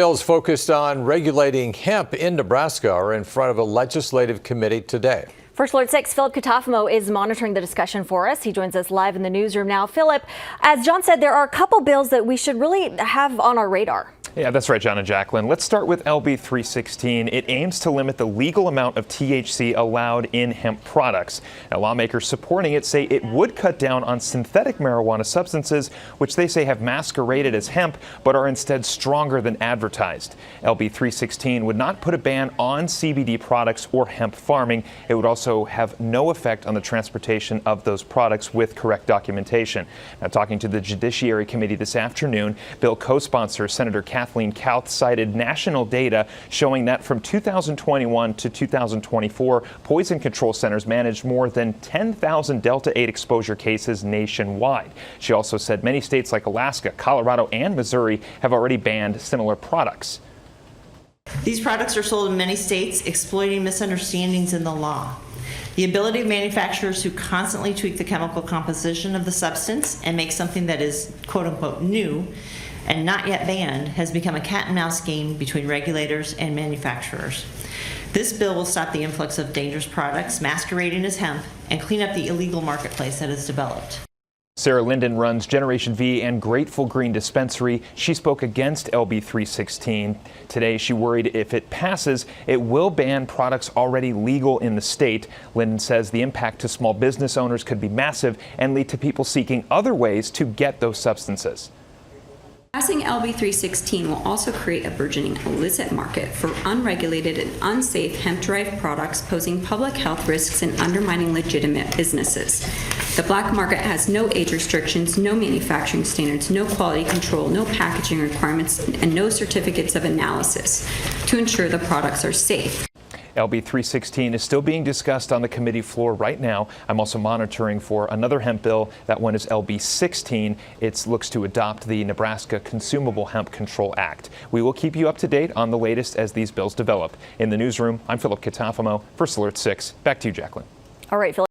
Bills focused on regulating hemp in Nebraska are in front of a legislative committee today. First Alert 6, Philip Katafamo is monitoring the discussion for us. He joins us live in the newsroom now. Philip, as John said, there are a couple bills that we should really have on our radar. Yeah, that's right, John and Jacqueline. Let's start with LB 316. It aims to limit the legal amount of THC allowed in hemp products. Now, lawmakers supporting it say it would cut down on synthetic marijuana substances, which they say have masqueraded as hemp, but are instead stronger than advertised. LB 316 would not put a ban on CBD products or hemp farming. It would also have no effect on the transportation of those products with correct documentation. Now, talking to the Judiciary Committee this afternoon, bill co-sponsor Senator Kathleen Kauth cited national data showing that from 2021 to 2024, poison control centers managed more than 10,000 Delta-8 exposure cases nationwide. She also said many states like Alaska, Colorado, and Missouri have already banned similar products. These products are sold in many states, exploiting misunderstandings in the law. The ability of manufacturers who constantly tweak the chemical composition of the substance and make something that is quote-unquote new and not yet banned has become a cat and mouse game between regulators and manufacturers. This bill will stop the influx of dangerous products masquerading as hemp and clean up the illegal marketplace that has developed. Sarah Linden runs Generation V and Grateful Green Dispensary. She spoke against LB 316. Today, she worried if it passes, it will ban products already legal in the state. Linden says the impact to small business owners could be massive and lead to people seeking other ways to get those substances. Passing LB 316 will also create a burgeoning illicit market for unregulated and unsafe hemp-derived products, posing public health risks and undermining legitimate businesses. The black market has no age restrictions, no manufacturing standards, no quality control, no packaging requirements, and no certificates of analysis to ensure the products are safe. LB 316 is still being discussed on the committee floor right now. I'm also monitoring for another hemp bill. That one is LB 16. It looks to adopt the Nebraska Consumable Hemp Control Act. We will keep you up to date on the latest as these bills develop. In the newsroom, I'm Philip Katafamo, First Alert 6. Back to you, Jacqueline. All right, Philip.